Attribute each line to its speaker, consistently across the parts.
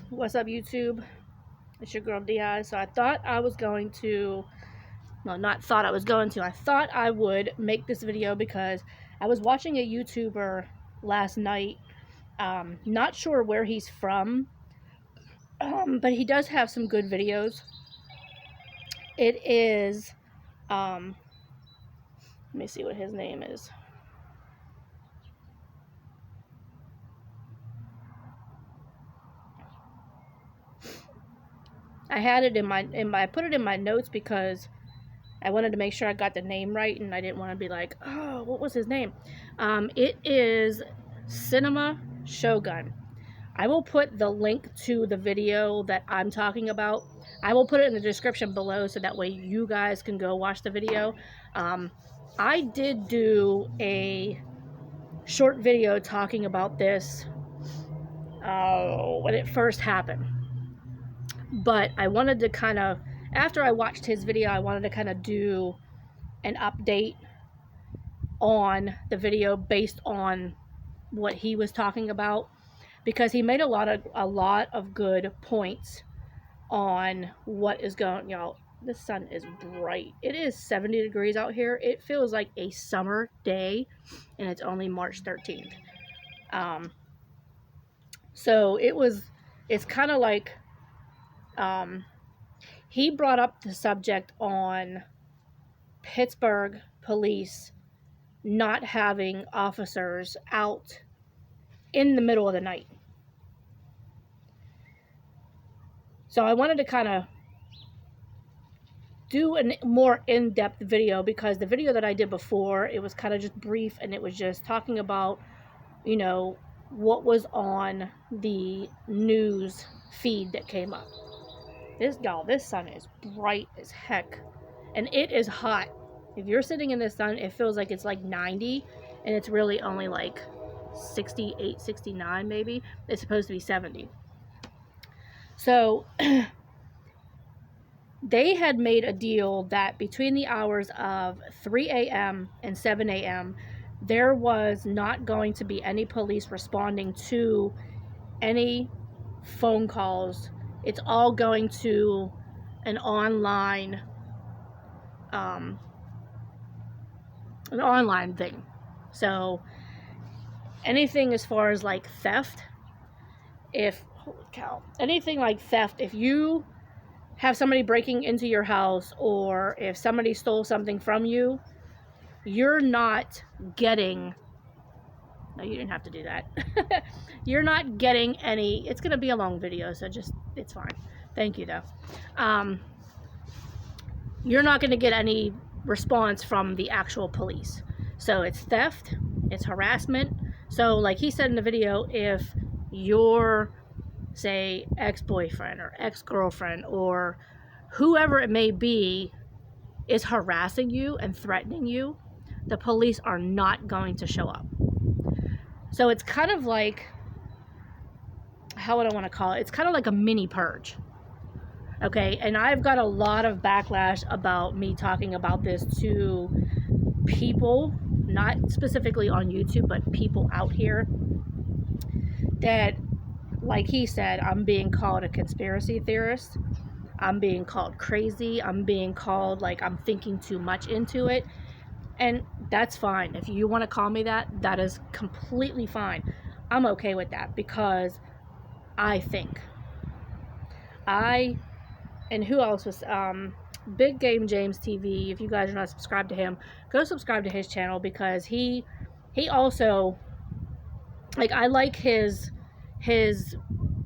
Speaker 1: What's up, YouTube? It's your girl Di. So I thought I was going to, well, not thought I was going to, I thought I would make this video because I was watching a YouTuber last night. Not sure where he's from, but he does have some good videos. It is, let me see what his name is. I had it I put it in my notes because I wanted to make sure I got the name right, and I didn't want to be like, oh, what was his name? It is Cinema Shogun. I will put the link to the video that I'm talking about. I will put it in the description below so that way you guys can go watch the video. I did do a short video talking about this when it first happened. But I wanted to kind of, after I watched his video, I wanted to kind of do an update on the video based on what he was talking about, because he made a lot of good points on what is going. The sun is bright. It is 70 degrees out here. It feels like a summer day, and it's only March 13th. So it's kind of like, he brought up the subject on Pittsburgh police not having officers out in the middle of the night. So I wanted to kind of do a more in-depth video, because the video that I did before, it was kind of just brief, and it was just talking about, what was on the news feed that came up. This sun is bright as heck, and it is hot. If you're sitting in the sun, it feels like it's like 90, and it's really only like 68, 69 maybe. It's supposed to be 70. So they had made a deal that between the hours of 3 a.m. and 7 a.m., there was not going to be any police responding to any phone calls. It's all going to an online thing. So anything as far as like theft, anything like theft, if you have somebody breaking into your house, or if somebody stole something from you, you're not getting, no, you didn't have to do that. You're not getting any, it's going to be a long video, so it's fine. Thank you though. You're not going to get any response from the actual police. So it's theft, it's harassment. So like he said in the video, if your, say, ex-boyfriend or ex-girlfriend or whoever it may be is harassing you and threatening you, the police are not going to show up. So it's kind of like, how would I want to call it? It's kind of like a mini purge. Okay, and I've got a lot of backlash about me talking about this to people, not specifically on YouTube, but people out here, that, like he said, I'm being called a conspiracy theorist. I'm being called crazy. I'm being called like I'm thinking too much into it. And that's fine. If you want to call me that, that is completely fine. I'm okay with that, because I think. And who else was, Big Game James TV, if you guys are not subscribed to him, go subscribe to his channel, because he also, like, I like his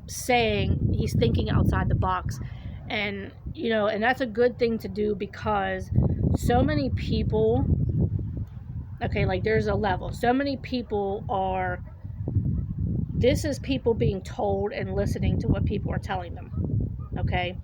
Speaker 1: saying he's thinking outside the box. And, and that's a good thing to do, because so many people, okay, like there's a level. So many people this is people being told and listening to what people are telling them, okay?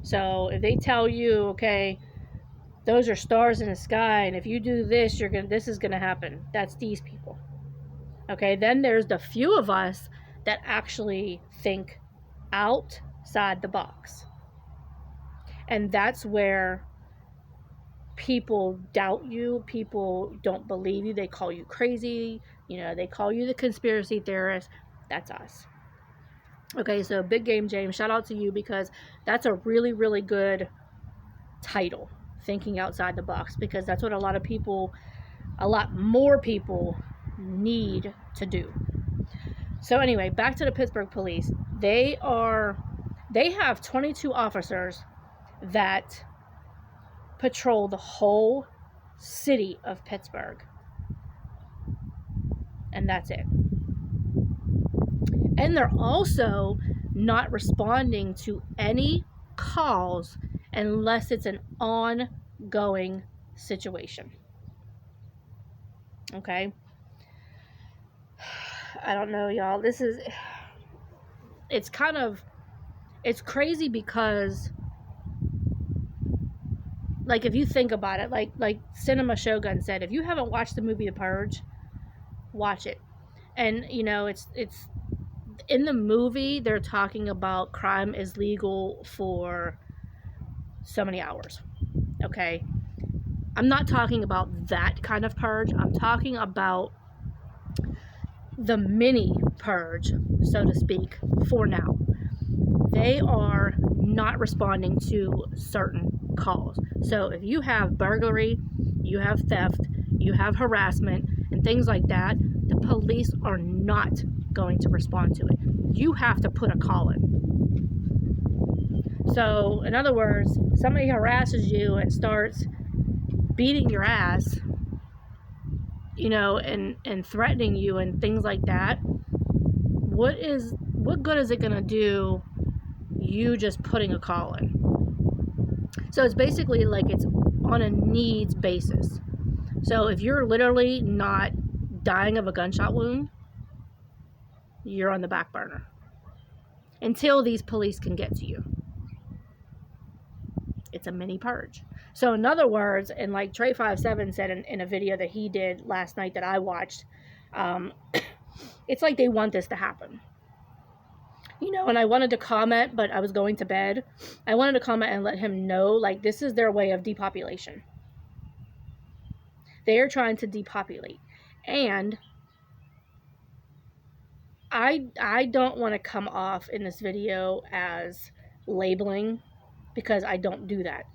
Speaker 1: So if they tell you, okay, those are stars in the sky, and if you do this, this is gonna happen. That's these people. Okay, then there's the few of us that actually think outside the box. And that's where people doubt you, people don't believe you, they call you crazy, they call you the conspiracy theorist. That's us. Okay, so Big Game James, shout out to you, because that's a really, really good title, thinking outside the box, because that's what a lot more people need to do. So anyway, back to the Pittsburgh police. They have 22 officers that patrol the whole city of Pittsburgh. And that's it. And they're also not responding to any calls unless it's an ongoing situation. Okay? I don't know, y'all. It's crazy, because like, if you think about it, like Cinema Shogun said, if you haven't watched the movie The Purge, watch it. And it's in the movie, they're talking about crime is legal for so many hours. Okay? I'm not talking about that kind of purge. I'm talking about the mini purge, so to speak, for now. They are not responding to certain calls. So if you have burglary, you have theft, you have harassment, and things like that, the police are not going to respond to it. You have to put a call in. So, in other words, somebody harasses you and starts beating your ass, and threatening you and things like that. What good is it going to do you just putting a call in? So it's basically like it's on a needs basis. So if you're literally not dying of a gunshot wound, you're on the back burner until these police can get to you. It's a mini purge. So in other words, and like Trey57 said in a video that he did last night that I watched, it's like they want this to happen. And I wanted to comment, but I was going to bed. I wanted to comment and let him know, like, this is their way of depopulation. They are trying to depopulate. And I don't want to come off in this video as labeling, because I don't do that.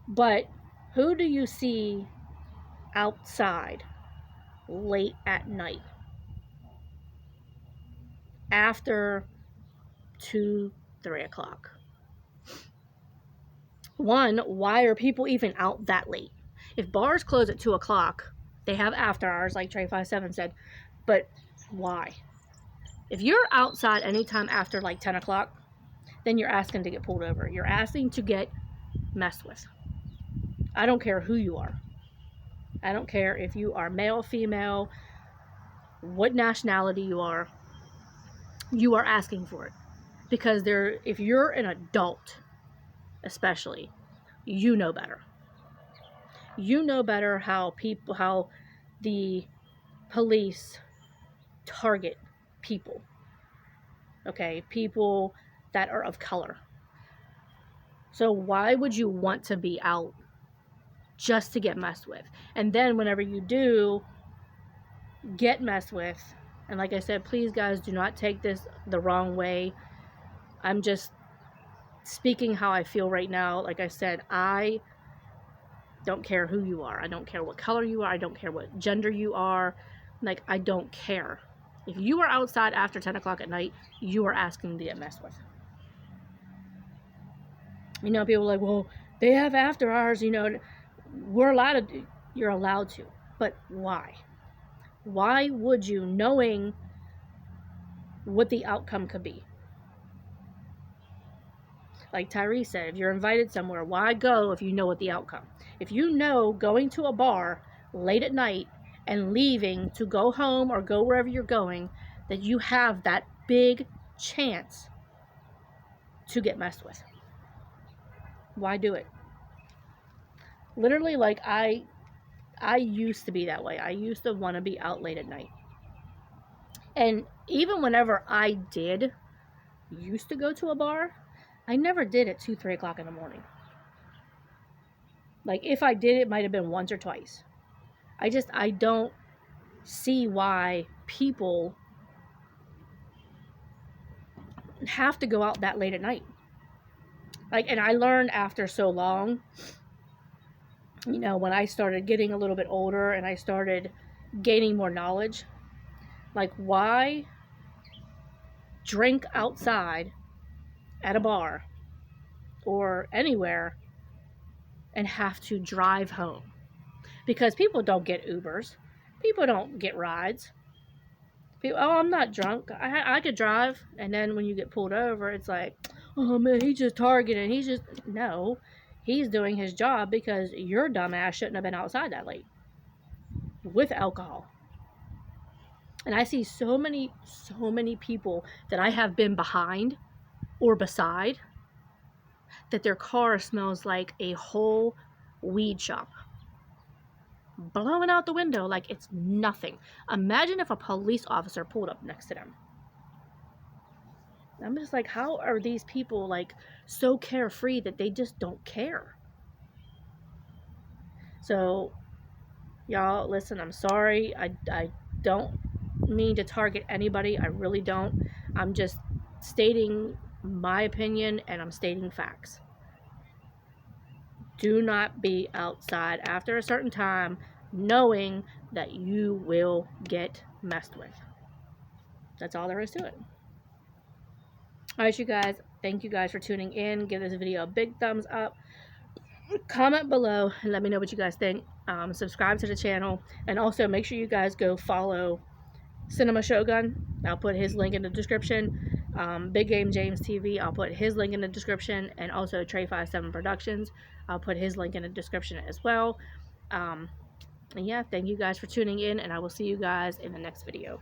Speaker 1: But who do you see outside late at night after 2-3 o'clock? One, why are people even out that late? If bars close at 2 o'clock, they have after hours, like Trey57 said, but why? If you're outside anytime after like 10 o'clock, then you're asking to get pulled over. You're asking to get messed with. I don't care who you are. I don't care if you are male, female, what nationality you are asking for it. Because if you're an adult, especially, you know better. You know better how the police target people. Okay, people that are of color. So why would you want to be out just to get messed with? And then whenever you do get messed with, and like I said, please guys, do not take this the wrong way. I'm just speaking how I feel right now. Like I said, I don't care who you are. I don't care what color you are. I don't care what gender you are. Like, I don't care. If you are outside after 10 o'clock at night, you are asking to get messed with. People are like, well, they have after hours, we're allowed to. You're allowed to. But why? Why would you, knowing what the outcome could be? Like Tyree said, if you're invited somewhere, why go if you know what the outcome? If you know going to a bar late at night and leaving to go home or go wherever you're going, that you have that big chance to get messed with, why do it? Literally, like, I used to be that way. I used to want to be out late at night. And even whenever I did used to go to a bar, I never did at 2-3 o'clock in the morning. Like, if I did, it might have been once or twice. I don't see why people have to go out that late at night. Like, and I learned after so long, you know, when I started getting a little bit older and I started gaining more knowledge, like, why drink outside at a bar or anywhere and have to drive home? Because people don't get Ubers. People don't get rides. People, oh, I'm not drunk. I could drive. And then when you get pulled over, it's like, oh man, he's just targeting. He's just, no. He's doing his job because your dumbass shouldn't have been outside that late with alcohol. And I see so many people that I have been behind or beside that their car smells like a whole weed shop, blowing out the window like it's nothing. Imagine if a police officer pulled up next to them. I'm just like, how are these people like so carefree that they just don't care? So, y'all, listen, I'm sorry. I don't mean to target anybody. I really don't. I'm just stating my opinion and I'm stating facts. Do not be outside after a certain time knowing that you will get messed with. That's all there is to it. Alright, you guys, thank you guys for tuning in. Give this video a big thumbs up. Comment below and let me know what you guys think. Subscribe to the channel, and also make sure you guys go follow Cinema Shogun. I'll put his link in the description. Big Game James TV, I'll put his link in the description, and also Trey 57 Productions, I'll put his link in the description as well. And yeah, thank you guys for tuning in, and I will see you guys in the next video.